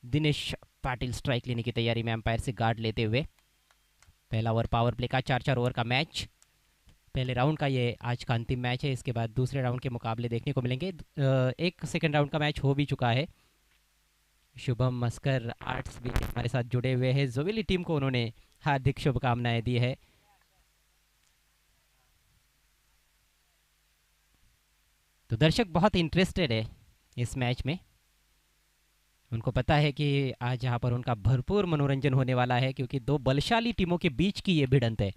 Dinesh Patil strike लेने की तैयारी में एम्पायर से गार्ड लेते हुए। पहला ओवर पावर प्ले का 4-4 ओवर का मैच, पहले राउंड का ये आज का अंतिम मैच है। इसके बाद दूसरे राउंड के मुकाबले देखने को मिलेंगे। एक सेकेंड राउंड का मैच हो भी चुका है। शुभम मस्कर आर्ट्स भी हमारे साथ जुड़े हुए हैं। जोवेली टीम को उन्होंने हार्दिक शुभकामनाएं दी है। तो दर्शक बहुत इंटरेस्टेड है इस मैच में। उनको पता है कि आज यहाँ पर उनका भरपूर मनोरंजन होने वाला है, क्योंकि दो बलशाली टीमों के बीच की ये भिड़ंत है।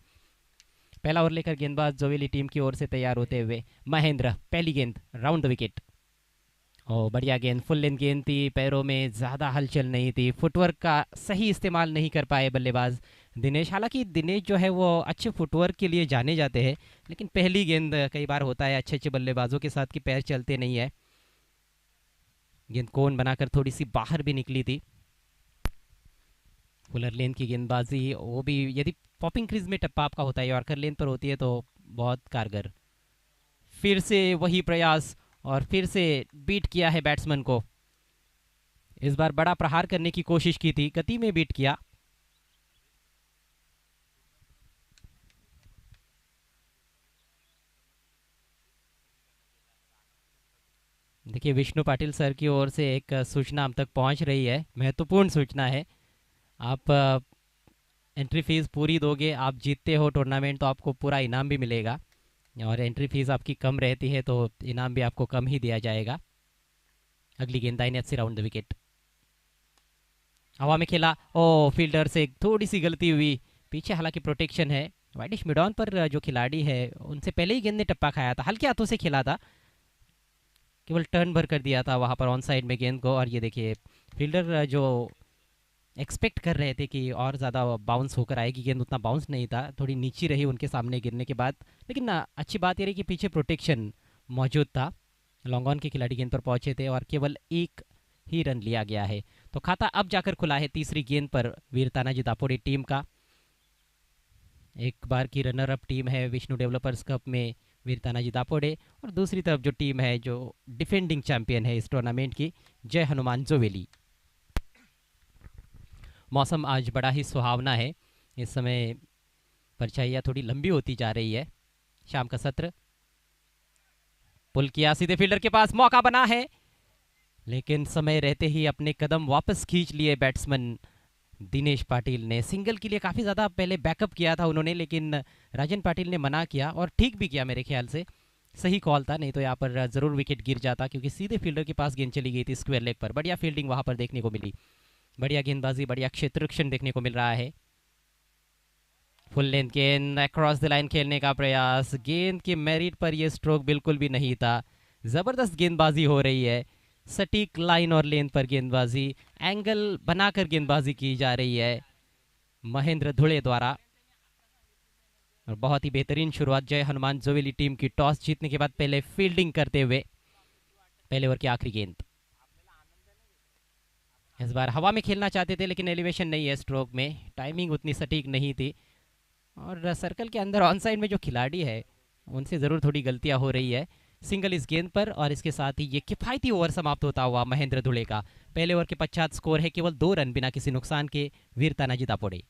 पहला ओवर लेकर गेंदबाज जोवेली टीम की ओर से तैयार होते हुए महेंद्र। पहली गेंद राउंड द विकेट। ओ बढ़िया गेंद, फुल लेंथ गेंद थी, पैरों में ज़्यादा हलचल नहीं थी, फुटवर्क का सही इस्तेमाल नहीं कर पाए बल्लेबाज दिनेश। हालांकि दिनेश जो है वो अच्छे फुटवर्क के लिए जाने जाते हैं, लेकिन पहली गेंद कई बार होता है अच्छे अच्छे बल्लेबाजों के साथ कि पैर चलते नहीं है। गेंद कोन बनाकर थोड़ी सी बाहर भी निकली थी। फुलर लेन की गेंदबाजी, वो भी यदि पॉपिंग क्रीज में टप्पा आपका होता है, यॉर्कर लेन पर होती है तो बहुत कारगर। फिर से वही प्रयास और फिर से बीट किया है बैट्समैन को। इस बार बड़ा प्रहार करने की कोशिश की थी, गति में बीट किया। देखिए विष्णु पाटिल सर की ओर से एक सूचना हम तक पहुंच रही है, महत्वपूर्ण सूचना है। आप एंट्री फीस पूरी दोगे, आप जीतते हो टूर्नामेंट तो आपको पूरा इनाम भी मिलेगा, और एंट्री फीस आपकी कम रहती है तो इनाम भी आपको कम ही दिया जाएगा। अगली गेंद दाहिने हाथ से राउंड द विकेट। हवा में खेला, ओ फील्डर से थोड़ी सी गलती हुई। पीछे हालांकि प्रोटेक्शन है। वाइडिश मिडॉन पर जो खिलाड़ी है उनसे पहले ही गेंद ने टप्पा खाया था, हल्के हाथों से खेला था, केवल टर्न भर कर दिया था वहाँ पर ऑन साइड में गेंद को। और ये देखिए फील्डर जो एक्सपेक्ट कर रहे थे कि और ज़्यादा बाउंस होकर आएगी गेंद, उतना बाउंस नहीं था, थोड़ी नीची रही उनके सामने गिरने के बाद। लेकिन अच्छी बात ये रही कि पीछे प्रोटेक्शन मौजूद था। लॉन्ग ऑन के खिलाड़ी गेंद पर पहुंचे थे और केवल एक ही रन लिया गया है। तो खाता अब जाकर खुला है तीसरी गेंद पर वीर तानाजी दापोड़ी टीम का। एक बार की रनर अप टीम है विष्णु डेवलपर्स कप में वीर तानाजी दापोड़े, और दूसरी तरफ जो टीम है जो डिफेंडिंग चैंपियन है इस टूर्नामेंट की, जय हनुमान जोवेली। मौसम आज बड़ा ही सुहावना है। इस समय परछाइयाँ थोड़ी लंबी होती जा रही है। शाम का सत्र, पुल किया, सीधे फील्डर के पास मौका बना है, लेकिन समय रहते ही अपने कदम वापस खींच लिए बैट्समैन दिनेश पाटिल ने। सिंगल के लिए काफ़ी ज़्यादा पहले बैकअप किया था उन्होंने, लेकिन राजन पाटिल ने मना किया, और ठीक भी किया मेरे ख्याल से, सही कॉल था। नहीं तो यहाँ पर ज़रूर विकेट गिर जाता, क्योंकि सीधे फील्डर के पास गेंद चली गई थी स्क्वायर लेग पर। बढ़िया फील्डिंग वहाँ पर देखने को मिली, बढ़िया गेंदबाजी, बढ़िया क्षेत्ररक्षण देखने को मिल रहा है। फुल लेंथ गेंद, अक्रॉस द लाइन खेलने का प्रयास, गेंद के मेरिट पर यह स्ट्रोक बिल्कुल भी नहीं था। ज़बरदस्त गेंदबाजी हो रही है, सटीक लाइन और लेंथ पर गेंदबाजी, एंगल बनाकर गेंदबाजी की जा रही है महेंद्र धुले द्वारा। और बहुत ही बेहतरीन शुरुआत जय हनुमान जोवेली टीम की, टॉस जीतने के बाद पहले फील्डिंग करते हुए। पहले ओवर की आखिरी गेंद, इस बार हवा में खेलना चाहते थे, लेकिन एलिवेशन नहीं है स्ट्रोक में, टाइमिंग उतनी सटीक नहीं थी, और सर्कल के अंदर ऑन साइड में जो खिलाड़ी है उनसे ज़रूर थोड़ी गलतियां हो रही है। सिंगल इस गेंद पर, और इसके साथ ही ये किफ़ायती ओवर समाप्त होता हुआ महेंद्र धुले का। पहले ओवर के पश्चात स्कोर है केवल 2 रन बिना किसी नुकसान के वीर तानाजी दापोड़े।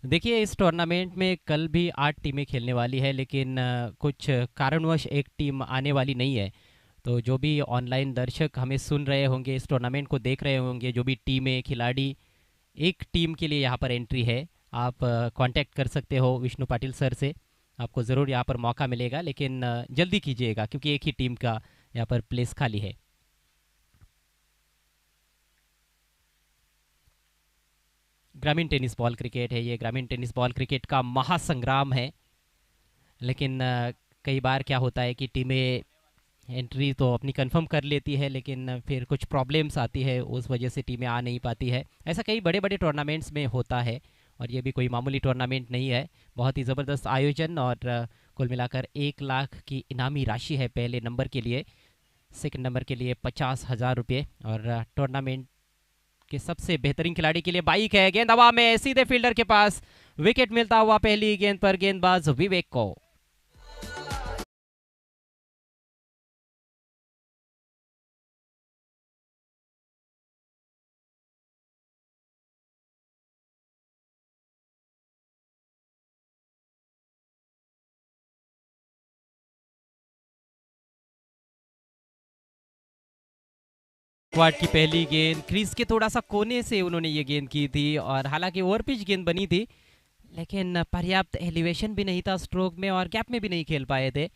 देखिए इस टूर्नामेंट में कल भी 8 टीमें खेलने वाली है, लेकिन कुछ कारणवश एक टीम आने वाली नहीं है। तो जो भी ऑनलाइन दर्शक हमें सुन रहे होंगे, इस टूर्नामेंट को देख रहे होंगे, जो भी टीमें खिलाड़ी एक टीम के लिए यहाँ पर एंट्री है, आप कांटेक्ट कर सकते हो विष्णु पाटिल सर से, आपको ज़रूर यहाँ पर मौका मिलेगा, लेकिन जल्दी कीजिएगा क्योंकि एक ही टीम का यहाँ पर प्लेस खाली है। ग्रामीण टेनिस बॉल क्रिकेट है ये, ग्रामीण टेनिस बॉल क्रिकेट का महासंग्राम है। लेकिन कई बार क्या होता है कि टीमें एंट्री तो अपनी कंफर्म कर लेती है, लेकिन फिर कुछ प्रॉब्लम्स आती है, उस वजह से टीमें आ नहीं पाती है। ऐसा कई बड़े बड़े टूर्नामेंट्स में होता है, और ये भी कोई मामूली टूर्नामेंट नहीं है, बहुत ही ज़बरदस्त आयोजन। और कुल मिलाकर 1 लाख की इनामी राशि है पहले नंबर के लिए, सेकंड नंबर के लिए 50,000 रुपये, और टूर्नामेंट के सबसे बेहतरीन खिलाड़ी के लिए बाइक है। गेंद हवा में, सीधे फील्डर के पास, विकेट मिलता हुआ पहली गेंद पर गेंदबाज विवेक को। क्वाड की पहली गेंद क्रीज के थोड़ा सा कोने से उन्होंने ये गेंद की थी, और हालांकि ओवर पिच गेंद बनी थी, लेकिन पर्याप्त एलिवेशन भी नहीं था स्ट्रोक में, और गैप में भी नहीं खेल पाए थे,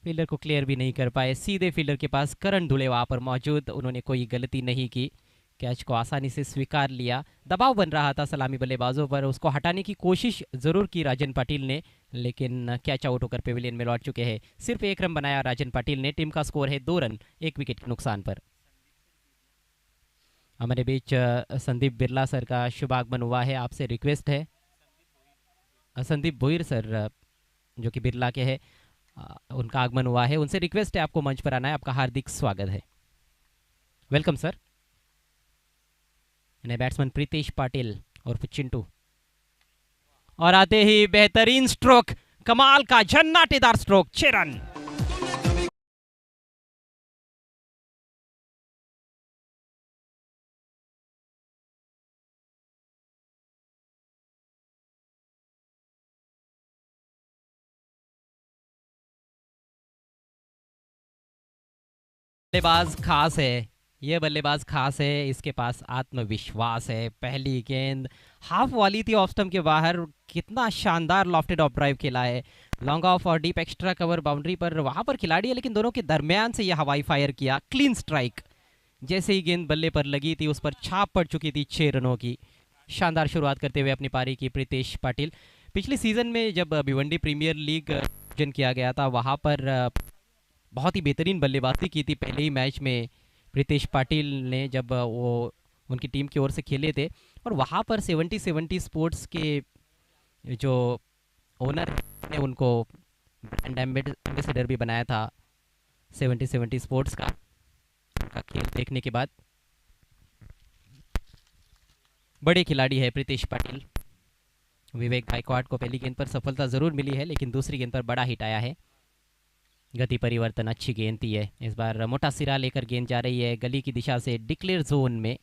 फील्डर को क्लियर भी नहीं कर पाए। सीधे फील्डर के पास करण धुले वहां पर मौजूद, उन्होंने कोई गलती नहीं की, कैच को आसानी से स्वीकार लिया। दबाव बन रहा था सलामी बल्लेबाजों पर, उसको हटाने की कोशिश जरूर की राजन पाटिल ने, लेकिन कैच आउट होकर पेविलियन में लौट चुके हैं। सिर्फ 1 रन बनाया राजन पाटिल ने। टीम का स्कोर है 2 रन 1 विकेट के नुकसान पर। हमारे बीच संदीप बिरला सर का शुभ आगमन हुआ है, आपसे रिक्वेस्ट है। संदीप भोईर सर, जो कि बिरला के हैं, उनका आगमन हुआ है, उनसे रिक्वेस्ट है आपको मंच पर आना है। आपका हार्दिक स्वागत है, welcome sir. Batsman Pritesh Patil और चिंटू, और आते ही बेहतरीन स्ट्रोक, कमाल का झन्नाटेदार स्ट्रोक, 6 रन। बल्लेबाज खास है, ये बल्लेबाज खास है, इसके पास आत्मविश्वास है। पहली गेंद हाफ वाली थी ऑफ स्टंप के बाहर, कितना शानदार लॉफ्टेड ऑफ ड्राइव खेला है, लॉन्ग ऑफ और डीप एक्स्ट्रा कवर बाउंड्री पर वहां पर खिलाड़ी है, लेकिन दोनों के दरमियान से यह हवाई फायर किया, क्लीन स्ट्राइक। जैसे ही गेंद बल्ले पर लगी थी, उस पर छाप पड़ चुकी थी 6 रनों की। शानदार शुरुआत करते हुए अपनी पारी की प्रीतेश पाटिल। पिछले सीजन में जब भिवंडी प्रीमियर लीग आयोजन किया गया था, वहां पर बहुत ही बेहतरीन बल्लेबाजी की थी पहले ही मैच में प्रीतेश पाटिल ने, जब वो उनकी टीम की ओर से खेले थे। और वहाँ पर 70-70 स्पोर्ट्स के जो ओनर ने उनको ब्रांड एम्बेसडर भी बनाया था 70-70 स्पोर्ट्स का, उनका खेल देखने के बाद। बड़े खिलाड़ी है प्रीतेश पाटिल। विवेक गायकवाड को पहली गेंद पर सफलता जरूर मिली है, लेकिन दूसरी गेंद पर बड़ा हिट आया है। गति परिवर्तन, अच्छी गेंद थी है, इस बार मोटा सिरा लेकर गेंद जा रही है गली की दिशा से, डिक्लेयर जोन में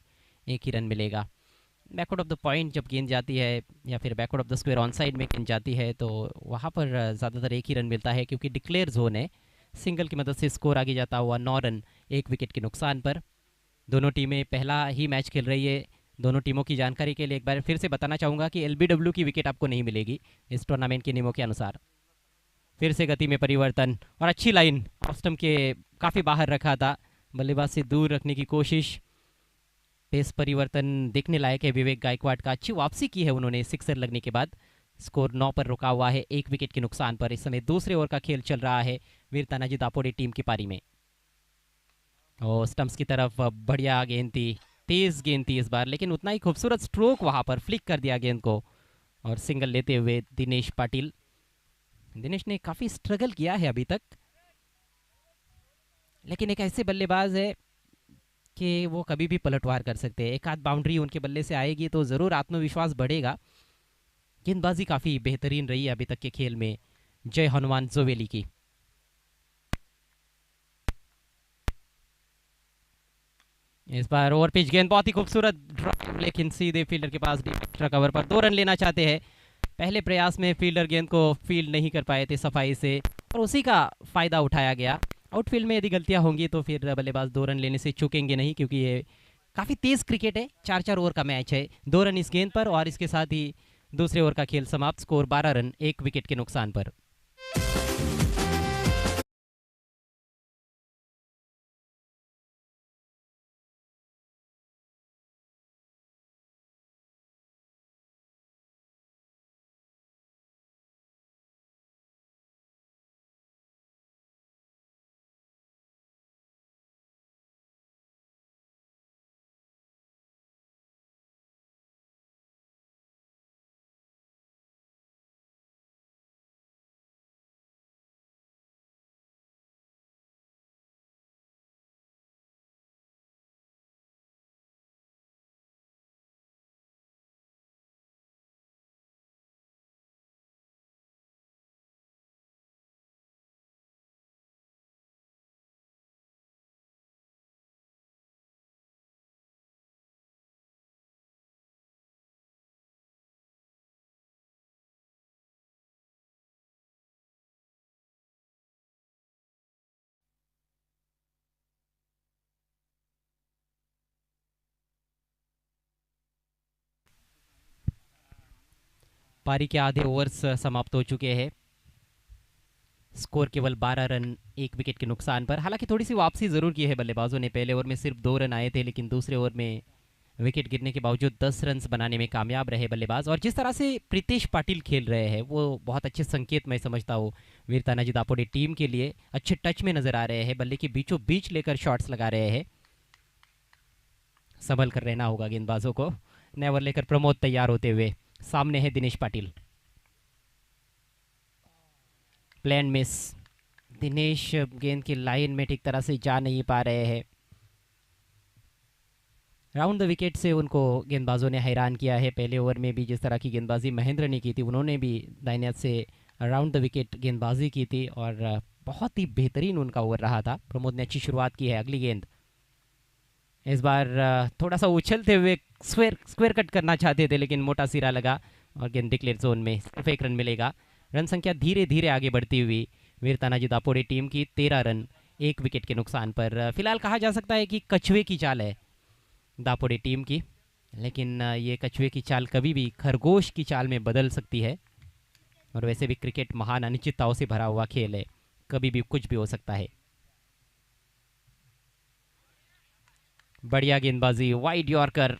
1 ही रन मिलेगा। बैकवर्ड ऑफ द पॉइंट जब गेंद जाती है, या फिर backward of the square on side में गेंद जाती है, तो वहाँ पर ज़्यादातर 1 ही रन मिलता है, क्योंकि डिक्लेयर जोन है। सिंगल की मदद से स्कोर आगे जाता हुआ 9 रन 1 विकेट के नुकसान पर। दोनों टीमें पहला ही मैच खेल रही है। दोनों टीमों की जानकारी के लिए एक बार फिर से बताना चाहूँगा कि एलबीडब्ल्यू की विकेट आपको नहीं मिलेगी इस टूर्नामेंट के नियमों के अनुसार। फिर से गति में परिवर्तन, और अच्छी लाइन ऑफ स्टंप के काफ़ी बाहर रखा था, बल्लेबाज से दूर रखने की कोशिश। पेस परिवर्तन देखने लायक है विवेक गायकवाड का, अच्छी वापसी की है उन्होंने सिक्सर लगने के बाद। स्कोर 9 पर रुका हुआ है 1 विकेट के नुकसान पर। इस समय दूसरे ओवर का खेल चल रहा है वीर तानाजी दापोडे टीम की पारी में। और स्टंप्स की तरफ बढ़िया गेंद थी, तेज गेंद थी इस बार, लेकिन उतना ही खूबसूरत स्ट्रोक वहां पर फ्लिक कर दिया गेंद को, और सिंगल लेते हुए दिनेश पाटिल। दिनेश ने काफ़ी स्ट्रगल किया है अभी तक, लेकिन एक ऐसे बल्लेबाज है कि वो कभी भी पलटवार कर सकते हैं। एक आध बाउंड्री उनके बल्ले से आएगी तो ज़रूर आत्मविश्वास बढ़ेगा। गेंदबाजी काफ़ी बेहतरीन रही है अभी तक के खेल में जय हनुमान जोवेली की। इस बार ओवर पिच गेंद, बहुत ही खूबसूरत ड्राइव, लेकिन सीधे फील्डर के पास डीप एक्स्ट्रा कवर पर 2 रन लेना चाहते हैं। पहले प्रयास में फील्डर गेंद को फील्ड नहीं कर पाए थे सफाई से, और उसी का फ़ायदा उठाया गया। आउटफील्ड में यदि गलतियां होंगी तो फिर बल्लेबाज 2 रन लेने से चूकेंगे नहीं, क्योंकि ये काफ़ी तेज़ क्रिकेट है, 4-4 ओवर का मैच है। 2 रन इस गेंद पर, और इसके साथ ही दूसरे ओवर का खेल समाप्त। स्कोर 12 रन 1 विकेट के नुकसान पर। पारी के आधे ओवर्स समाप्त हो चुके हैं। स्कोर केवल 12 रन, 1 विकेट के नुकसान पर। हालांकि थोड़ी सी वापसी जरूर की है बल्लेबाजों ने। पहले ओवर में सिर्फ 2 रन आए थे, लेकिन दूसरे ओवर में विकेट गिरने के बावजूद 10 रन बनाने में कामयाब रहे बल्लेबाज। और जिस तरह से प्रीतेश पाटिल खेल रहे हैं वो बहुत अच्छे संकेत मैं समझता हूँ वीर तानाजी दापोडे टीम के लिए। अच्छे टच में नजर आ रहे हैं, बल्ले के बीचों बीच लेकर शॉट्स लगा रहे हैं। संभल कर रहना होगा गेंदबाजों को। नेवर लेकर प्रमोद तैयार होते हुए, सामने है दिनेश पाटिल। Plain miss. दिनेश गेंद की लाइन में ठीक तरह से जा नहीं पा रहे हैं। राउंड द विकेट से उनको गेंदबाजों ने हैरान किया है। पहले ओवर में भी जिस तरह की गेंदबाजी महेंद्र ने की थी, उन्होंने भी दाहिने हाथ से राउंड द विकेट गेंदबाजी की थी और बहुत ही बेहतरीन उनका ओवर रहा था। प्रमोद ने अच्छी शुरुआत की है। अगली गेंद इस बार थोड़ा सा उछलते हुए स्क्वायर कट करना चाहते थे, लेकिन मोटा सिरा लगा और गेंद डिक्लेयर जोन में। सिर्फ 1 रन मिलेगा। रन संख्या धीरे धीरे आगे बढ़ती हुई वीर तानाजी दापोडे टीम की 13 रन, 1 विकेट के नुकसान पर। फिलहाल कहा जा सकता है कि कछुए की चाल है दापोडे टीम की, लेकिन ये कछुए की चाल कभी भी खरगोश की चाल में बदल सकती है। और वैसे भी क्रिकेट महान अनिश्चितताओं से भरा हुआ खेल है, कभी भी कुछ भी हो सकता है। बढ़िया गेंदबाजी, वाइड यॉर्कर।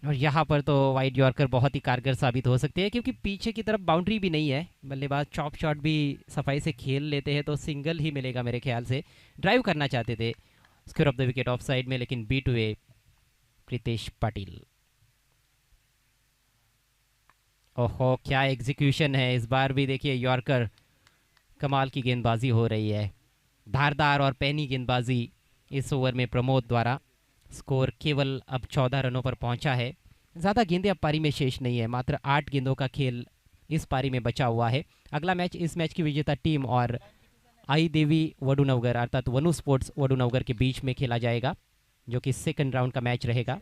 और यहाँ पर तो वाइड यॉर्कर बहुत ही कारगर साबित हो सकती है, क्योंकि पीछे की तरफ बाउंड्री भी नहीं है। बल्लेबाज चॉप शॉट भी सफाई से खेल लेते हैं तो सिंगल ही मिलेगा मेरे ख्याल से। ड्राइव करना चाहते थे square of the wicket of side में, लेकिन बीट हुए प्रीतेश पाटिल। ओहो, क्या एग्जीक्यूशन है इस बार भी। देखिए यॉर्कर, कमाल की गेंदबाजी हो रही है। धारदार और पैनी गेंदबाजी इस ओवर में प्रमोद द्वारा। स्कोर केवल अब 14 रनों पर पहुंचा है। ज़्यादा गेंदें अब पारी में शेष नहीं है, मात्र 8 गेंदों का खेल इस पारी में बचा हुआ है। अगला मैच इस मैच की विजेता टीम और आई देवी वडुनवगर अर्थात वनु स्पोर्ट्स वडुनवगर के बीच में खेला जाएगा, जो कि सेकंड राउंड का मैच रहेगा।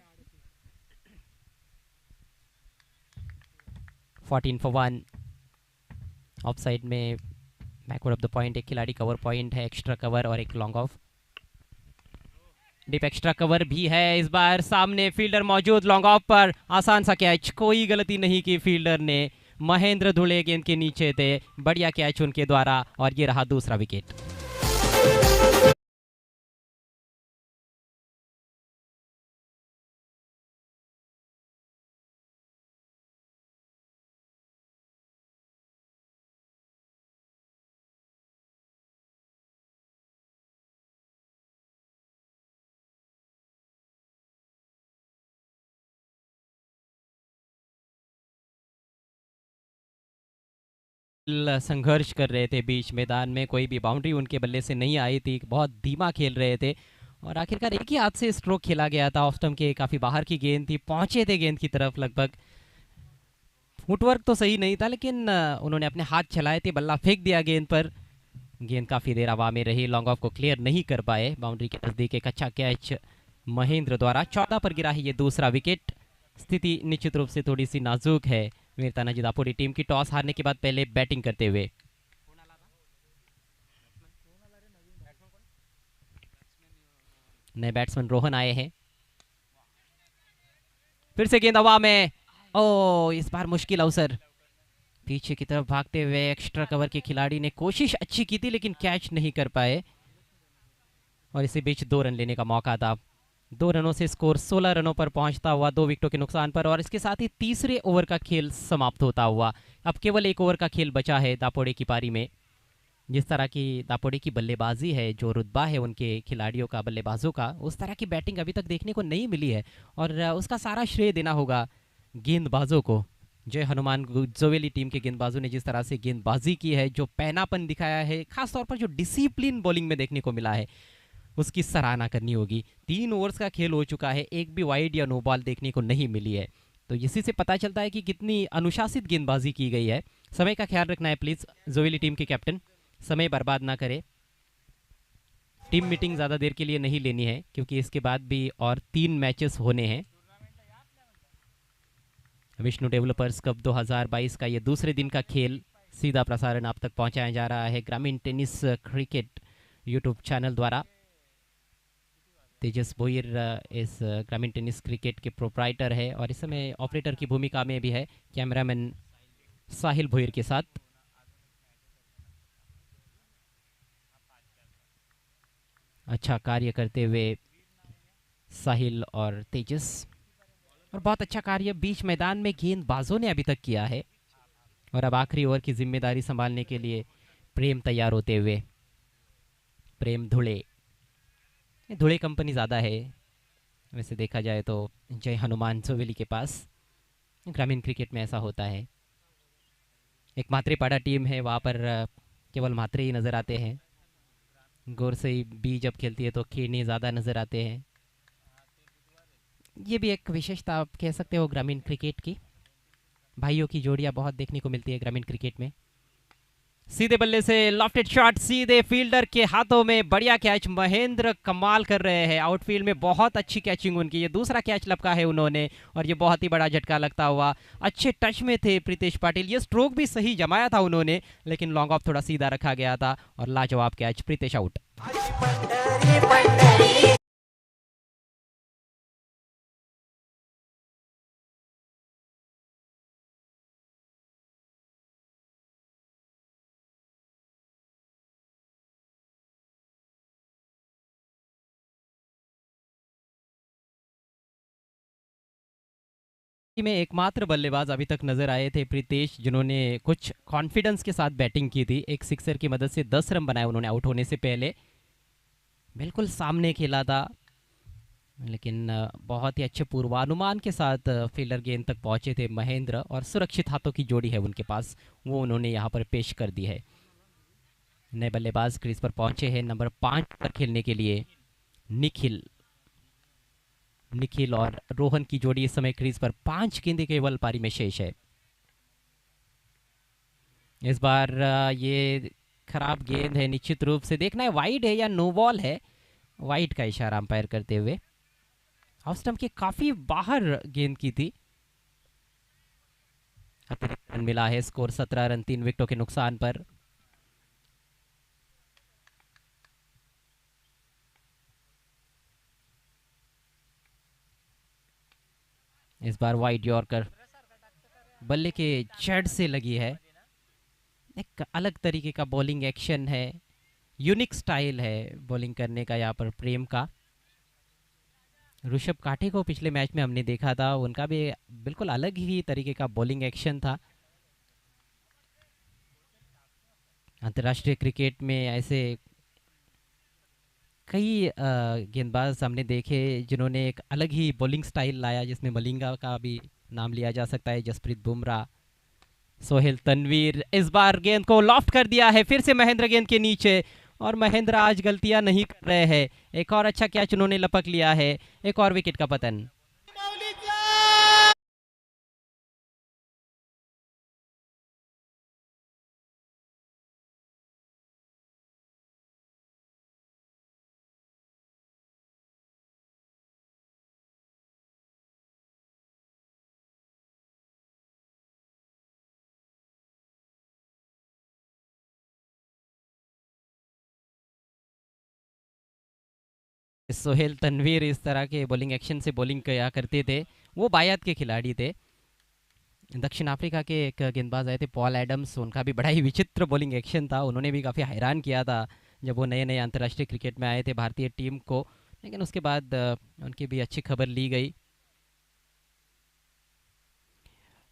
14 for 1 ऑफ साइड में बैकवर्ड ऑफ द पॉइंट एक खिलाड़ी कवर पॉइंट है, एक्स्ट्रा कवर और एक long off. Deep extra cover भी है इस बार। सामने फील्डर मौजूद, लॉन्ग ऑफ पर आसान सा कैच, कोई गलती नहीं की फील्डर ने। महेंद्र धुले गेंद के नीचे थे, बढ़िया कैच उनके द्वारा और ये रहा दूसरा विकेट। संघर्ष कर रहे थे बीच मैदान में, कोई भी बाउंड्री उनके बल्ले से नहीं आई थी, बहुत धीमा खेल रहे थे और आखिरकार एक ही हाथ से स्ट्रोक खेला गया था। ऑफ स्टंप के काफ़ी बाहर की गेंद थी, पहुंचे थे गेंद की तरफ लगभग। फुटवर्क तो सही नहीं था, लेकिन उन्होंने अपने हाथ चलाए थे, बल्ला फेंक दिया गेंद पर। गेंद काफ़ी देर हवा में रही, लॉन्ग ऑफ को क्लियर नहीं कर पाए। बाउंड्री के नज़दीक एक अच्छा कैच महेंद्र द्वारा। 14 पर गिरा है ये दूसरा विकेट। स्थिति निश्चित रूप से थोड़ी सी नाजुक है वीर तानाजी दापोडे टीम की। टॉस हारने के बाद पहले बैटिंग करते हुए नए बैट्समैन रोहन आए हैं। फिर से गेंद हवा में, ओ इस बार मुश्किल अवसर। पीछे की तरफ भागते हुए एक्स्ट्रा कवर के खिलाड़ी ने कोशिश अच्छी की थी, लेकिन कैच नहीं कर पाए और इसी बीच 2 रन लेने का मौका था। 2 रनों से स्कोर 16 रनों पर पहुंचता हुआ 2 विकेटों के नुकसान पर, और इसके साथ ही तीसरे ओवर का खेल समाप्त होता हुआ। अब केवल 1 ओवर का खेल बचा है दापोडे की पारी में। जिस तरह की दापोडे की बल्लेबाजी है, जो रुतबा है उनके खिलाड़ियों का, बल्लेबाजों का, उस तरह की बैटिंग अभी तक देखने को नहीं मिली है और उसका सारा श्रेय देना होगा गेंदबाजों को। जय हनुमान जोवेली टीम के गेंदबाजों ने जिस तरह से गेंदबाजी की है, जो पैनापन दिखाया है, खासतौर पर जो डिसिप्लिन बॉलिंग में देखने को मिला है, उसकी सराहना करनी होगी। 3 ओवर्स का खेल हो चुका है, एक भी वाइड या नो बॉल देखने को नहीं मिली है, तो इसी से पता चलता है कि कितनी अनुशासित गेंदबाजी की गई है। समय का ख्याल रखना है प्लीज जोवेली टीम के कैप्टन, समय बर्बाद ना करे। टीम मीटिंग ज़्यादा देर के लिए नहीं लेनी है, क्योंकि इसके बाद भी और 3 मैचेस होने हैं। विष्णु डेवलपर्स कप 2022 का ये दूसरे दिन का खेल सीधा प्रसारण आप तक पहुंचाया जा रहा है ग्रामीण टेनिस क्रिकेट यूट्यूब चैनल द्वारा। तेजस बोयर इस ग्रामीण टेनिस क्रिकेट के प्रोप्राइटर है और इस समय ऑपरेटर की भूमिका में भी है। कैमरामैन साहिल भोईर के साथ। अच्छा कार्य करते हुए साहिल और तेजस, और बहुत अच्छा कार्य बीच मैदान में गेंदबाजों ने अभी तक किया है। और अब आखिरी ओवर की जिम्मेदारी संभालने के लिए प्रेम तैयार होते हुए। प्रेम धुले, धुले कंपनी ज़्यादा है वैसे देखा जाए तो जय हनुमान सोवेली के पास। ग्रामीण क्रिकेट में ऐसा होता है, एक मात्रेपाड़ा टीम है वहाँ पर केवल मात्रे ही नज़र आते हैं। गोरसई बी जब खेलती है तो खेने ज़्यादा नज़र आते हैं। ये भी एक विशेषता आप कह सकते हो ग्रामीण क्रिकेट की, भाइयों की जोड़ियाँ बहुत देखने को मिलती है ग्रामीण क्रिकेट में। सीधे बल्ले से लॉफ्टेड शॉट सीधे फील्डर के हाथों में, बढ़िया कैच। महेंद्र कमाल कर रहे हैं आउटफील्ड में, बहुत अच्छी कैचिंग उनकी, ये दूसरा कैच लपका है उन्होंने और ये बहुत ही बड़ा झटका लगता हुआ। अच्छे टच में थे प्रीतेश पाटिल, ये स्ट्रोक भी सही जमाया था उन्होंने, लेकिन लॉन्ग ऑफ थोड़ा सीधा रखा गया था और लाजवाब कैच, प्रीतेश आउट। में एकमात्र बल्लेबाज अभी तक नजर आए थे प्रीतेश, जिन्होंने कुछ कॉन्फिडेंस के साथ बैटिंग की थी। एक सिक्सर की मदद से 10 रन बनाए उन्होंने आउट होने से पहले, बिल्कुल सामने खेला था, लेकिन बहुत ही अच्छे पूर्वानुमान के साथ फील्डर गेंद तक पहुंचे थे महेंद्र, और सुरक्षित हाथों की जोड़ी है उनके पास, वो उन्होंने यहाँ पर पेश कर दी है। नए बल्लेबाज क्रीज पर पहुंचे हैं नंबर 5 पर खेलने के लिए निखिल। निखिल और रोहन की जोड़ी इस समय क्रीज पर 5 गेंदें केवल पारी में शेष है। इस बार ये खराब गेंद है, निश्चित रूप से देखना है वाइड है या नो बॉल है। वाइड का इशारा अंपायर करते हुए, हाउस स्टंप के काफी बाहर गेंद की थी। अतिरिक्त रन मिला है, स्कोर 17 रन 3 विकेटों के नुकसान पर। इस बार वाइड यॉर्कर बल्ले के जड़ से लगी है, एक अलग तरीके का बॉलिंग एक्शन है, यूनिक स्टाइल है बॉलिंग करने का यहाँ पर प्रेम का। ऋषभ काठे को पिछले मैच में हमने देखा था, उनका भी बिल्कुल अलग ही तरीके का बॉलिंग एक्शन था। अंतर्राष्ट्रीय क्रिकेट में ऐसे कई गेंदबाज हमने देखे जिन्होंने एक अलग ही बॉलिंग स्टाइल लाया, जिसमें मलिंगा का भी नाम लिया जा सकता है, जसप्रीत बुमराह, सोहेल तनवीर। इस बार गेंद को लॉफ्ट कर दिया है फिर से महेंद्र गेंद के नीचे, और महेंद्र आज गलतियां नहीं कर रहे हैं। एक और अच्छा कैच उन्होंने लपक लिया है, एक और विकेट का पतन। सोहेल तनवीर इस तरह के बॉलिंग एक्शन से बॉलिंग किया करते थे, वो बायत के खिलाड़ी थे। दक्षिण अफ्रीका के एक गेंदबाज आए थे पॉल एडम्स, उनका भी बड़ा ही विचित्र बॉलिंग एक्शन था, उन्होंने भी काफ़ी हैरान किया था जब वो नए नए अंतर्राष्ट्रीय क्रिकेट में आए थे भारतीय टीम को, लेकिन उसके बाद उनकी भी अच्छी खबर ली गई।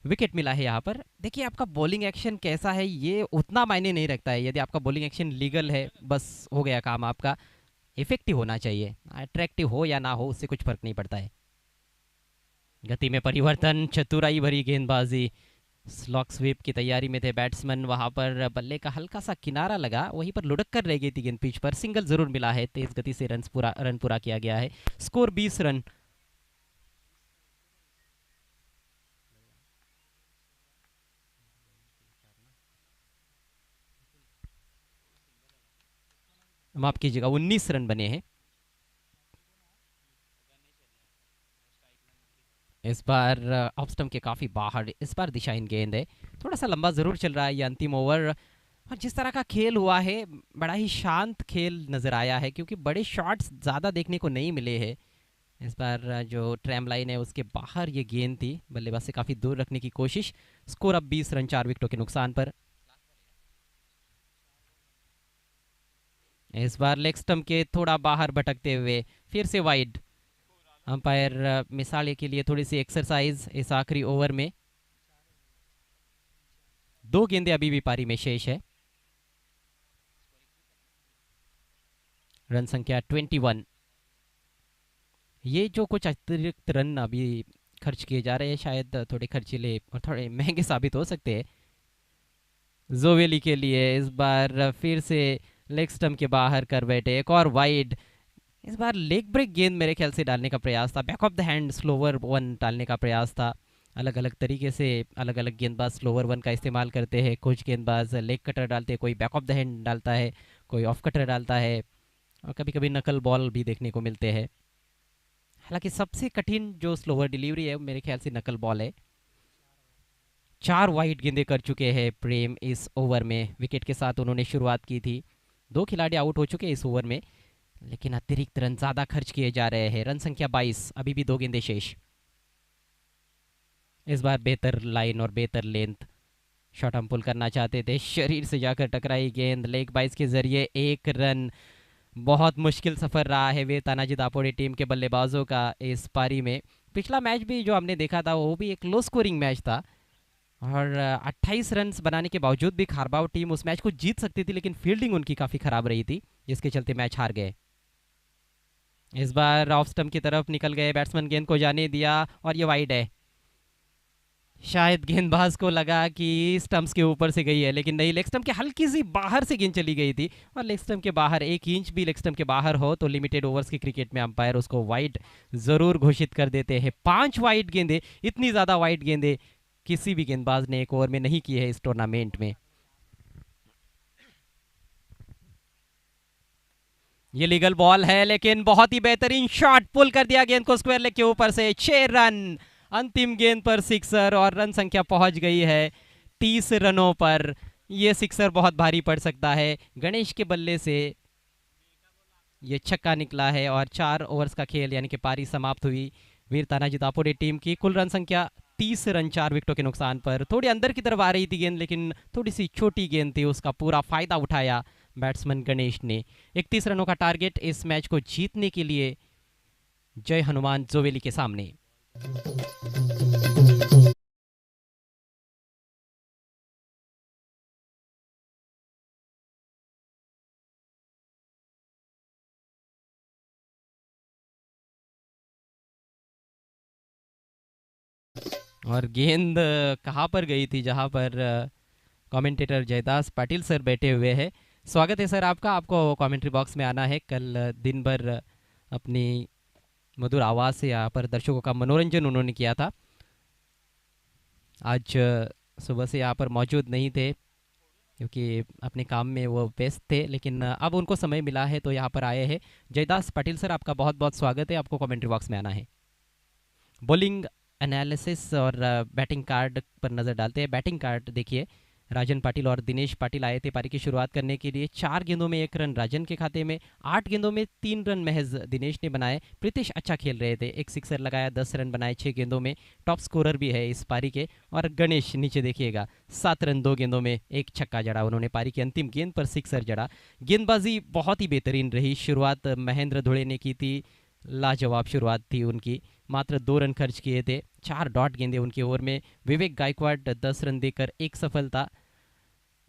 विकेट मिला है यहाँ पर। देखिए आपका बॉलिंग एक्शन कैसा है ये उतना मायने नहीं रखता है, यदि आपका बॉलिंग एक्शन लीगल है बस हो गया काम आपका। इफेक्टिव होना चाहिए, अट्रैक्टिव हो या ना हो उससे कुछ फर्क नहीं पड़ता है। गति में परिवर्तन, चतुराई भरी गेंदबाजी, स्लॉक स्वीप की तैयारी में थे बैट्समैन, वहां पर बल्ले का हल्का सा किनारा लगा, वहीं पर लुढ़क कर रह गई थी गेंद पिच पर, सिंगल जरूर मिला है, तेज गति से रन पूरा किया गया है। Score 20 run. माफ कीजिएगा 19 रन बने हैं। इस बार ऑफ स्टंप के काफी बाहर, इस बार दिशाहीन गेंद है, थोड़ा सा लंबा जरूर चल रहा है ये अंतिम ओवर। और जिस तरह का खेल हुआ है बड़ा ही शांत खेल नजर आया है, क्योंकि बड़े शॉट्स ज्यादा देखने को नहीं मिले हैं। इस बार जो ट्रैम लाइन है उसके बाहर ये गेंद थी, बल्लेबाज से काफ़ी दूर रखने की कोशिश। स्कोर अब 20 रन 4 विकेटों के नुकसान पर। इस बार लेग स्टंप के थोड़ा बाहर भटकते हुए फिर से वाइड। अंपायर मिसाल के लिए थोड़ी सी एक्सरसाइज इस आखिरी ओवर में। दो गेंदें अभी भी पारी में शेष है। रन संख्या 21। ये जो कुछ अतिरिक्त रन अभी खर्च किए जा रहे हैं शायद थोड़े खर्चीले और थोड़े महंगे साबित हो सकते हैं जोवेली के लिए। इस बार फिर से लेग स्टंप के बाहर कर बैठे, एक और वाइड। इस बार लेग ब्रेक गेंद मेरे ख्याल से डालने का प्रयास था, back of the hand slower one डालने का प्रयास था। अलग अलग तरीके से अलग अलग गेंदबाज स्लोवर वन का इस्तेमाल करते हैं। कुछ गेंदबाज लेग कटर डालते हैं, कोई बैक ऑफ द हैंड डालता है, कोई ऑफ कटर डालता है, और कभी कभी नकल बॉल भी देखने को मिलते हैं। हालांकि सबसे कठिन जो स्लोवर डिलीवरी है मेरे ख्याल से नकल बॉल है। 4 वाइड गेंदे कर चुके हैं प्रेम इस ओवर में। विकेट के साथ उन्होंने शुरुआत की थी। दो खिलाड़ी आउट हो चुके हैं इस ओवर में, लेकिन अतिरिक्त रन ज्यादा खर्च किए जा रहे हैं। रन संख्या 22, अभी भी दो गेंदे शेष। इस बार बेहतर लाइन और बेहतर लेंथ शॉट हम पुल करना चाहते थे, शरीर से जाकर टकराई गेंद। लेग बाइस के जरिए एक रन। बहुत मुश्किल सफर रहा है वे तानाजी दापोड़े टीम के बल्लेबाजों का इस पारी में। पिछला मैच भी जो हमने देखा था वो भी एक लो स्कोरिंग मैच था, और 28 रन बनाने के बावजूद भी खारबाव टीम उस मैच को जीत सकती थी, लेकिन फील्डिंग उनकी काफ़ी खराब रही थी, जिसके चलते मैच हार गए। इस बार ऑफ स्टंप की तरफ निकल गए बैट्समैन, गेंद को जाने दिया और ये वाइड है। शायद गेंदबाज को लगा कि स्टंप्स के ऊपर से गई है, लेकिन नहीं, लेग स्टंप के हल्की सी बाहर से गेंद चली गई थी। और लेग स्टंप के बाहर 1 इंच भी लेग स्टंप के बाहर हो तो लिमिटेड ओवर्स के क्रिकेट में अंपायर उसको वाइड जरूर घोषित कर देते हैं। 5 वाइड गेंदे, इतनी ज्यादा वाइड गेंदे किसी भी गेंदबाज ने एक ओवर में नहीं की है इस टूर्नामेंट में। ये लीगल बॉल है, लेकिन बहुत ही बेहतरीन शॉट, पुल कर दिया गेंद को स्क्वायर लेग के ऊपर से। 6 रन, अंतिम गेंद पर सिक्सर, और रन संख्या पहुंच गई है 30 रनों पर। ये सिक्सर बहुत भारी पड़ सकता है। गणेश के बल्ले से ये छक्का निकला है और 4 ओवर्स का खेल यानी कि पारी समाप्त हुई वीर तानाजी दापोरे टीम की। कुल रन संख्या 30 रन 4 विकेटों के नुकसान पर। थोड़ी अंदर की तरफ आ रही थी गेंद, लेकिन थोड़ी सी छोटी गेंद थी, उसका पूरा फायदा उठाया बैट्समैन गणेश ने। 31 रनों का टारगेट इस मैच को जीतने के लिए जय हनुमान जोवेली के सामने। और गेंद कहाँ पर गई थी, जहाँ पर कमेंटेटर जयदास पाटिल सर बैठे हुए हैं। स्वागत है सर आपका, आपको कमेंट्री बॉक्स में आना है। कल दिन भर अपनी मधुर आवाज़ से यहाँ पर दर्शकों का मनोरंजन उन्होंने किया था। आज सुबह से यहाँ पर मौजूद नहीं थे क्योंकि अपने काम में वो व्यस्त थे, लेकिन अब उनको समय मिला है तो यहाँ पर आए हैं। जयदास पाटिल सर, आपका बहुत बहुत स्वागत है, आपको कमेंट्री बॉक्स में आना है। बॉलिंग एनालिसिस और बैटिंग कार्ड पर नज़र डालते हैं। बैटिंग कार्ड देखिए, राजन पाटिल और दिनेश पाटिल आए थे पारी की शुरुआत करने के लिए। 4 गेंदों में 1 रन राजन के खाते में, 8 गेंदों में 3 रन महज दिनेश ने बनाए। प्रीतिश अच्छा खेल रहे थे, एक सिक्सर लगाया, 10 रन बनाए 6 गेंदों में, टॉप स्कोरर भी है इस पारी के। और गणेश नीचे देखिएगा, 7 रन 2 गेंदों में, एक छक्का जड़ा उन्होंने, पारी की अंतिम गेंद पर सिक्सर जड़ा। गेंदबाजी बहुत ही बेहतरीन रही। शुरुआत महेंद्र धुड़े ने की थी, लाजवाब शुरुआत थी उनकी। मात्र 2 रन खर्च किए थे, 4 डॉट गेंदे उनके ओवर में। विवेक गायकवाड़ 10 रन देकर एक सफलता।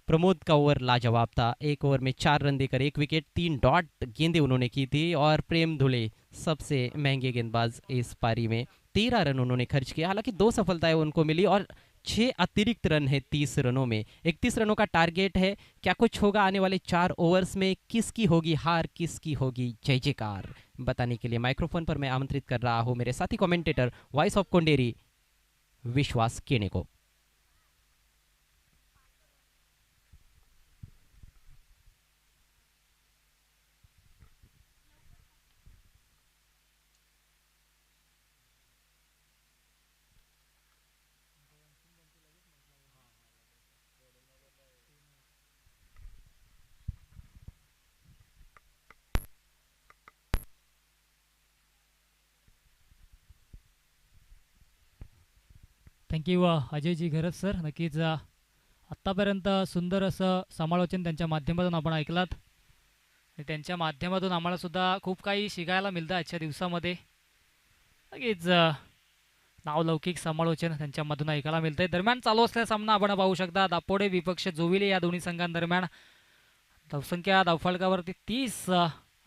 प्रमोद का ओवर लाजवाब था, एक ओवर में 4 रन देकर एक विकेट, 3 डॉट गेंदे उन्होंने की थी। और प्रेम धुले सबसे महंगे गेंदबाज इस पारी में, 13 रन उन्होंने खर्च किया। हालांकि 2 सफलताएं उनको मिली और 6 अतिरिक्त रन है 30 रनों में। 31 रनों का टारगेट है। क्या कुछ होगा आने वाले 4 ओवर्स में, किसकी होगी हार, किसकी होगी जय जयकार, बताने के लिए माइक्रोफोन पर मैं आमंत्रित कर रहा हूं मेरे साथी कमेंटेटर वॉइस ऑफ कोंडेरी विश्वास केने को। थँक्यू अजयजी घरत सर. नक्कीच आत्तापर्यंत सुंदर असं समालोचन त्यांच्या माध्यमातून आपण ऐकलात आणि त्यांच्या माध्यमातून आम्हाला सुद्धा खूप काही शिकायला मिळतं आजच्या दिवसामध्ये. नक्कीच नावलौकिक समालोचन त्यांच्यामधून ऐकायला मिळतंय. दरम्यान चालू असलेला सामना आपण पाहू शकता दापोडे विपक्ष जोविले या दोन्ही संघांदरम्यान. धावसंख्या धावफलकावरती 30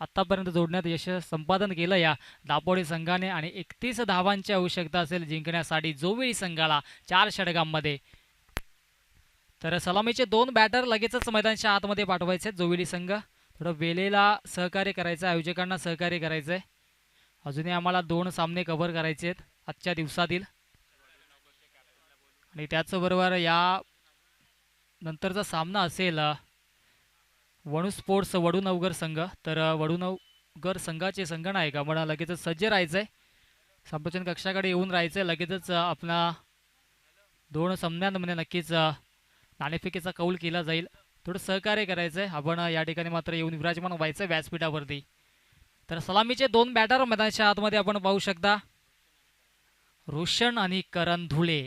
आत्तापर्यंत जोडण्यात यश संपादन केलं या दापोडे संघाने आणि 31 धावांची आवश्यकता असेल जिंकण्यासाठी जोविली संघाला 4 षटकांमध्ये. तर सलामीचे 2 बॅटर लगेचच मैदानाच्या आतमध्ये पाठवायचे जोविली संघ. थोडं वेळेला सहकार्य करायचं, आयोजकांना सहकार्य करायचं आहे. अजूनही आम्हाला 2 सामने कव्हर करायचे आहेत आजच्या दिवसातील आणि त्याचबरोबर या नंतरचा सामना असेल वणू स्पोर्ट्स वडूनवगर संघ. तर वडूनवगर संघाचे संघनायक आम्हाला लगेचच सज्ज राहायचं आहे, संप्रोचन कक्षाकडे येऊन राहायचं आहे. लगेचच आपला 2 सामन्यांमध्ये नक्कीच नाणेफेकीचा कौल केला जाईल. थोडं सहकार्य करायचं आहे आपण या ठिकाणी मात्र येऊन विराजमान व्हायचं आहे व्यासपीठावरती. तर सलामीचे 2 बॅटर मैदानाच्या आतमध्ये आपण पाहू शकता, रोशन आणि करण धुळे.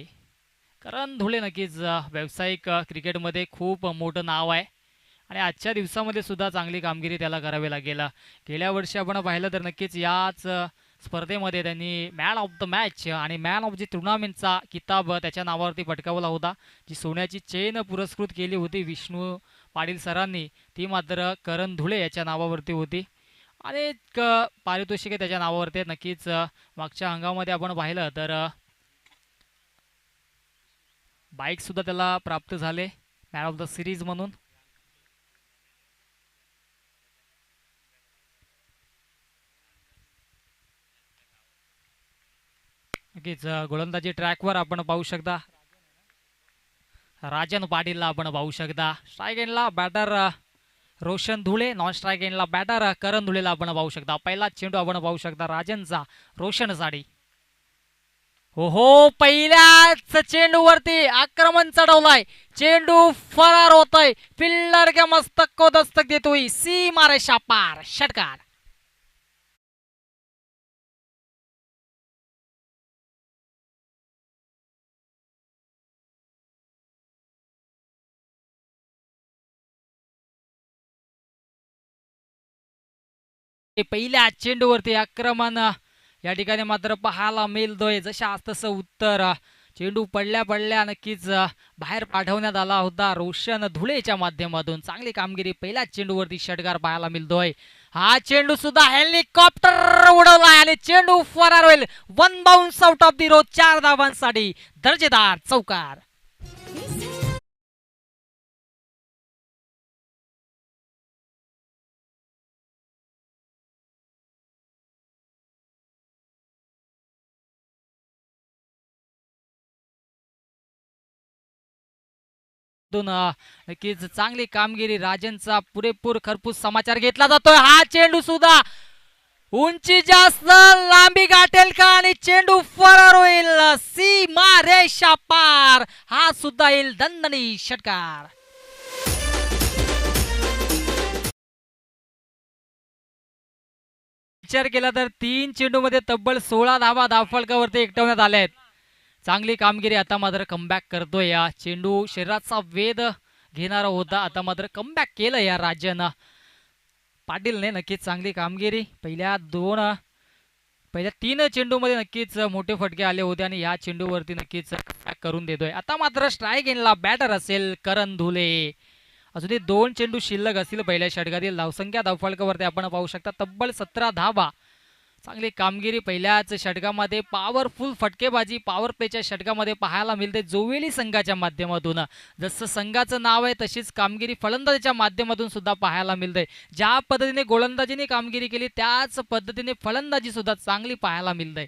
करण धुळे नक्कीच व्यावसायिक क्रिकेटमध्ये खूप मोठं नाव आहे आणि आजच्या दिवसामध्ये सुद्धा चांगली कामगिरी त्याला करावी लागेल. गेल्या वर्षी आपण पाहिलं तर नक्कीच याच स्पर्धेमध्ये त्यांनी मॅन ऑफ द मॅच आणि मॅन ऑफ द टुर्नामेंटचा किताब त्याच्या नावावरती पटकावला होता. जी सोन्याची चेन पुरस्कृत केली होती विष्णू पाटील सरांनी, ती मात्र करण धुळे याच्या नावावरती होती. अनेक पारितोषिके त्याच्या नावावरती आहेत. नक्कीच मागच्या हंगामामध्ये आपण पाहिलं तर बाईकसुद्धा त्याला प्राप्त झाले मॅन ऑफ द सिरीज म्हणून. नक्कीच गोलंदाजी ट्रॅकवर आपण पाहू शकता राजन पाटीलला आपण पाहू शकता. स्ट्राईक एंडला बॅटर रोशन धुळे, नॉन स्ट्राईक एंडला बॅटर करण धुळेला आपण पाहू शकता. पहिला चेंडू आपण पाहू शकता राजनचा रोशनसाठी. हो हो, पहिल्याच चेंडूवरती आक्रमण चढवलाय, चेंडू फरार होतोय, फिल्डर के मस्तक को दस्तक देतोय, सी मारे शापार षटकार. पहिल्या चेंडूवरती आक्रमण या ठिकाणी मात्र पाहायला मिळतोय. जशा तसं उत्तर, चेंडू पडल्या पडल्या नक्कीच बाहेर पाठवण्यात आला होता रोशन धुळेच्या माध्यमातून. चांगली कामगिरी, पहिल्या चेंडूवरती षटकार पाहायला मिळतोय. हा चेंडू सुद्धा हेलिकॉप्टर उडवलाय आणि चेंडू फरार होईल. 1 bounce out of the road, 4 धावांसाठी दर्जेदार चौकार. नक्कीच चांगली कामगिरी, राजनचा पुरेपूर खरपूस समाचार घेतला जातोय. हा चेंडू सुद्धा उंची जास्त, लांबी गाठेल का आणि चेंडू फरार होईल, सीमा रेषा पार. हा सुद्धा येईल दणदणी षटकार. विचार केला तर 3 चेंडूमध्ये तब्बल 16 धावा धावफलकावरती एकटवण्यात आल्या आहेत. चांगली कामगिरी. आता मात्र कमबॅक करतोय. या चेंडू शरीराचा वेध घेणारा होता, आता मात्र कमबॅक केलं या राजन पाटीलने. नक्कीच चांगली कामगिरी. पहिल्या 3 चेंडूमध्ये नक्कीच मोठे फटके आले होते आणि या चेंडूवरती नक्कीच कमबॅक करून देतोय. आता मात्र स्ट्राईक एंडला बॅटर असेल करण धुले. अजूनही 2 चेंडू शिल्लक असतील पहिल्या षटकातील. धावसंख्या धावफलकावरती आपण पाहू शकता तब्बल 17 धावा. चांगली कामगिरी पहिल्याच षटकामध्ये. पॉवरफुल फटकेबाजी पॉवर प्लेच्या षटकामध्ये पाहायला मिळते जोवेली संघाच्या माध्यमातून. जसं संघाचं नाव आहे तशीच कामगिरी फलंदाजीच्या माध्यमातून सुद्धा पाहायला मिळते. ज्या पद्धतीने गोलंदाजीने कामगिरी केली त्याच पद्धतीने फलंदाजी सुद्धा चांगली पाहायला मिळते.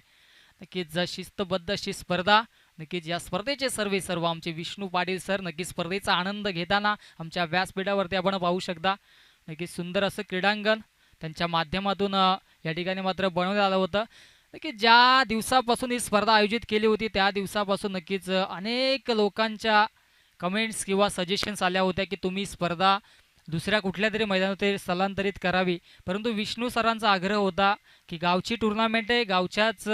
नक्कीच शिस्तबद्ध अशी स्पर्धा. नक्कीच या स्पर्धेचे सर्व आमचे विष्णू पाटील सर नक्कीच स्पर्धेचा आनंद घेताना आमच्या व्यासपीठावरती आपण पाहू शकता. नक्कीच सुंदर असं क्रीडांगण त्यांच्या माध्यमातून या ठिकाणी मात्र बनवण्यात आलं होतं. नक्कीच ज्या दिवसापासून ही स्पर्धा आयोजित केली होती त्या दिवसापासून नक्कीच अनेक लोकांच्या कमेंट्स किंवा सजेशन्स आल्या होत्या की तुम्ही स्पर्धा दुसऱ्या कुठल्या तरी मैदानात स्थलांतरित करावी. परंतु विष्णू सरांचा आग्रह होता की गावची टुर्नामेंट आहे, गावच्याच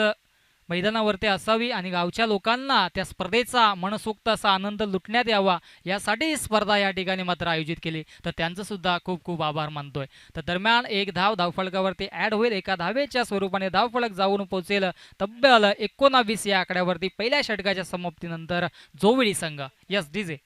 मैदानावरती असावी आणि गावच्या लोकांना त्या स्पर्धेचा मनसोक्त असा आनंद लुटण्यात यावा यासाठी ही स्पर्धा या ठिकाणी मात्र आयोजित केली. तर त्यांचं सुद्धा खूप खूप आभार मानतोय. तर दरम्यान एक धाव धावफलकावरती ॲड होईल. एका धावेच्या स्वरूपाने धावफलक जाऊन पोहोचेल तब्बल 19 या आकड्यावरती पहिल्या षटकाच्या समाप्तीनंतर जोविळी संघ. Yes DJ.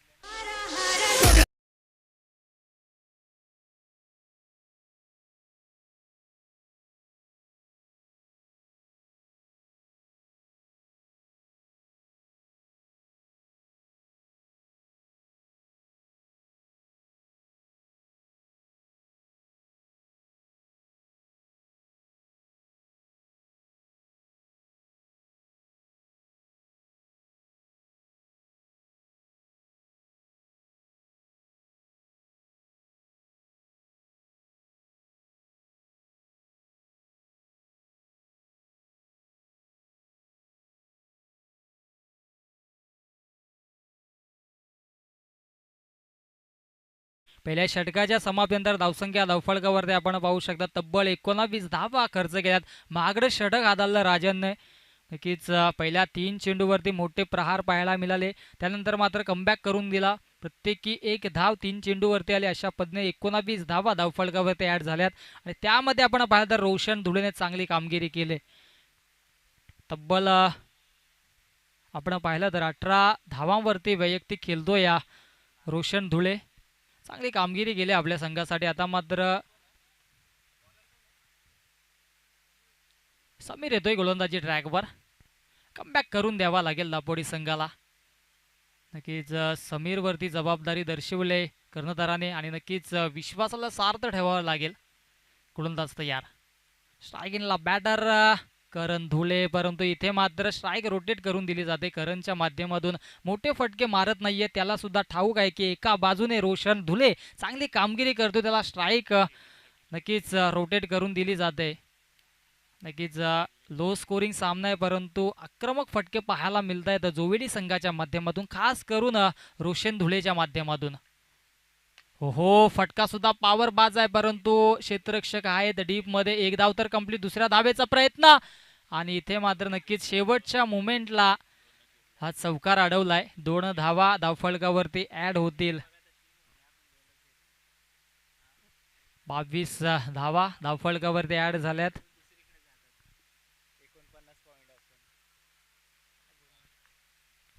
पहिल्या षटकाच्या समाप्तीनंतर धावसंख्या धावफलकावरती आपण पाहू शकता तब्बल 19 धावा खर्च केल्यात. महागडं षटक हाताळलं राजनने. नक्कीच पहिल्या 3 चेंडूवरती मोठे प्रहार पाहायला मिळाले. त्यानंतर मात्र कमबॅक करून दिला. प्रत्येकी एक धाव 3 चेंडूवरती आली. अशा पद्धतीने 19 धावा धावफलकावरती ॲड झाल्यात आणि त्यामध्ये आपण पाहिलं तर रोशन धुळेने चांगली कामगिरी केली. तब्बल आपण पाहिलं तर 18 धावांवरती वैयक्तिक खेळतो या रोशन धुळे. चांगली कामगिरी केली आपल्या संघासाठी. आता मात्र समीर येतोय गोलंदाजी ट्रॅकवर. कमबॅक करून द्यावा लागेल दापोडी संघाला. नक्कीच समीरवरती जबाबदारी दर्शवले कर्णधाराने आणि नक्कीच विश्वासाला सार्थ ठेवावं लागेल. गोलंदाज तयार. स्ट्रायकिंगला बॅटर करण धुले, परंतु इथे मात्र स्ट्राईक रोटेट करून दिली जाते. करणच्या माध्यमातून मोठे फटके मारत नाहीये. त्याला सुद्धा ठाऊक आहे की एका बाजूने रोशन धुले चांगली कामगिरी करतो, त्याला स्ट्राईक नक्कीच रोटेट करून दिली जाते. नक्कीच लो स्कोरिंग सामना आहे, परंतु आक्रमक फटके पाहायला मिळत आहेत जोविडी संघाच्या माध्यमातून, खास करून रोशन धुलेच्या माध्यमातून. हो, फटका सुद्धा पॉवर बाज आहे, परंतु क्षेत्ररक्षक आहेत डीपमध्ये. एक धाव तर कंप्लीट. दुसऱ्या धावेचा प्रयत्न आणि इथे मात्र नक्कीच शेवटच्या मोमेंटला हा चौकार अडवलाय. 2 धावा धावफलकावरती ॲड होतील. 22 धावा धावफलकावरती ॲड झाल्यात.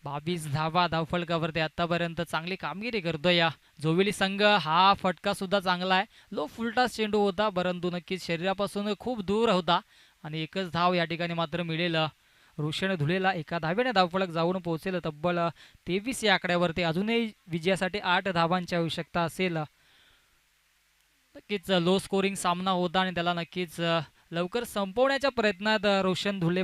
22 धावा धावफलकावरती आतापर्यंत चांगली कामगिरी करतोय या जोविली संघ. हा फटका सुद्धा चांगला आहे. लो फुलटॉस चेंडू होता, परंतु नक्कीच शरीरापासून खूप दूर होता आणि एकच धाव या ठिकाणी मात्र मिळेल. रोशन धुलेला एका धावेने धावफलक जाऊन पोहोचेल तब्बल 23 या आकड्यावरती. अजूनही विजयासाठी 8 धावांची आवश्यकता असेल. नक्कीच लो स्कोरिंग सामना होता आणि त्याला नक्कीच लवकर संपवण्याच्या प्रयत्नात रोशन धुले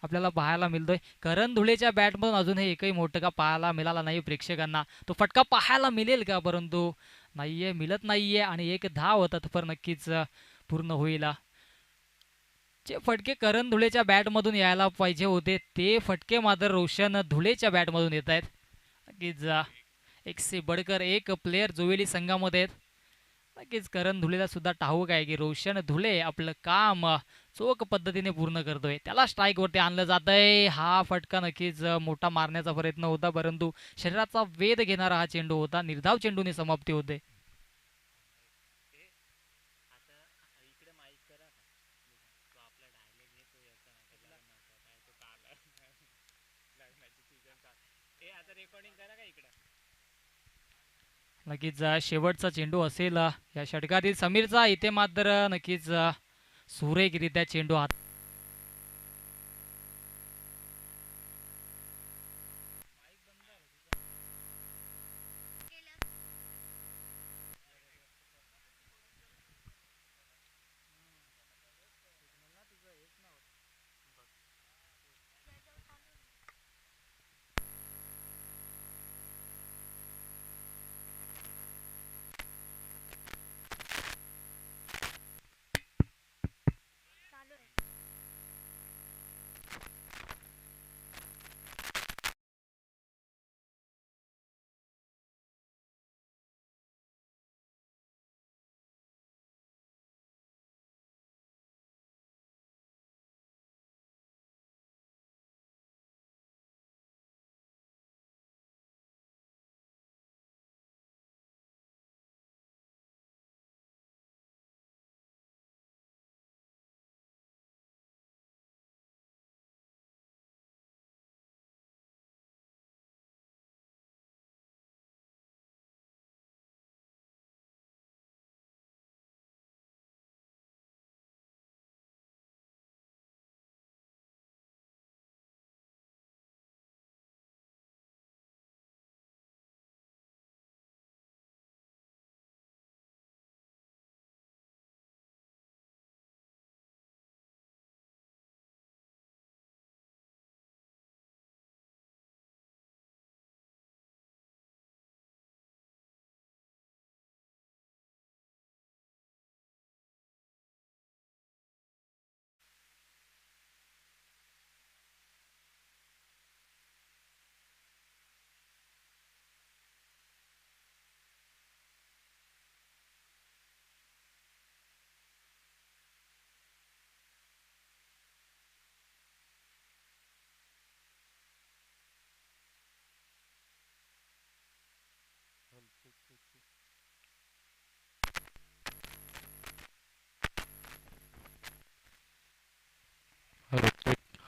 आपल्याला पाहायला मिळतोय. करण धुळेच्या बॅटमधून अजूनही एकही मोठा पाहायला मिळाला नाही प्रेक्षकांना. तो फटका पाहायला मिळेल का, परंतु नाहीये, मिळत नाहीये आणि एक धाव तत्पर नक्कीच पूर्ण होईल. जे फटके करण धुळेच्या बॅटमधून यायला पाहिजे होते ते फटके मात्र रोशन धुळेच्या बॅटमधून येत आहेत. नक्कीच एक से बडकर एक प्लेयर जोवेली संघामध्ये आहेत. नक्कीच करण धुलेला सुद्धा ठाऊक आहे की रोशन धुले आपलं काम चोख पद्धतीने पूर्ण करतोय. त्याला स्ट्राईकवरती आणलं जातंय. हा फटका नक्कीच मोठा मारण्याचा प्रयत्न होता, परंतु शरीराचा वेध घेणारा हा चेंडू होता. निर्धाव चेंडूने समाप्ती होते. नक्कीच शेवटचा चेंडू असेल या षटकातील समीरचा. इथे मात्र नक्कीच सुरेखरित्या चेंडू हात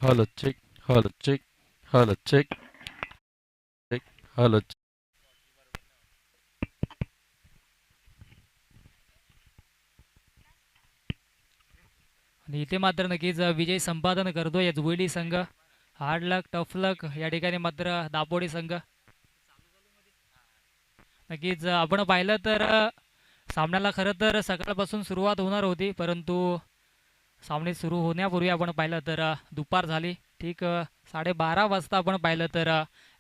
Hello check. Hello check. Hello check. Check. Hello. आणि इथे मात्र नक्कीच विजय संपादन करतोय जुवेली संघ. हार्ड लक टफ लक या ठिकाणी मात्र दापोडी संघ. नक्कीच आपण पाहिलं तर सामन्याला खरं तर सकाळपासून सुरुवात होणार होती, परंतु सामने सुरू होण्यापूर्वी आपण पाहिलं तर दुपार झाली. ठीक 12:30 वाजता आपण पाहिलं तर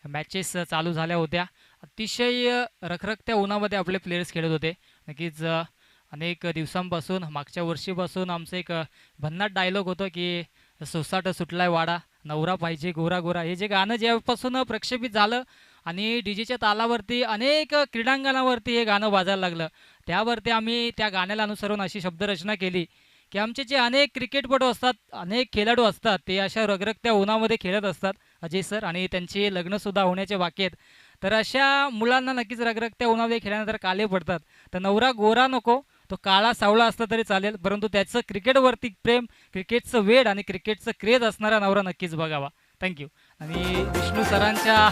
मॅचेस चालू झाल्या होत्या. अतिशय रखरखत्या उन्हामध्ये आपले प्लेयर्स खेळत होते. नक्कीच अनेक दिवसांपासून मागच्या वर्षीपासून आमचं एक भन्नाट डायलॉग होतं की सोसाट सुटलाय वाडा, नवरा पाहिजे गोरा गोरा. हे जे गाणं जेव्हापासून प्रक्षेपित झालं आणि डीजेच्या तालावरती अनेक क्रीडांगणावरती हे गाणं वाजायला लागलं, त्यावरती आम्ही त्या गाण्याला अनुसरून अशी शब्दरचना केली की आमचे जे अनेक क्रिकेटपटू असतात, अनेक खेळाडू असतात, ते अशा रगरगत्या उन्हामध्ये खेळत असतात अजय सर, आणि त्यांची लग्नसुद्धा होण्याचे बाकी आहेत. तर अशा मुलांना नक्कीच रगरगत्या उन्हामध्ये खेळल्यानंतर काले पडतात. तर नवरा गोरा नको, तो काळा सावळा असता तरी चालेल, परंतु त्याचं क्रिकेटवरती प्रेम, क्रिकेटचं वेड आणि क्रिकेटचं क्रेज असणारा नवरा नक्कीच बघावा. थँक्यू. आणि विष्णू सरांच्या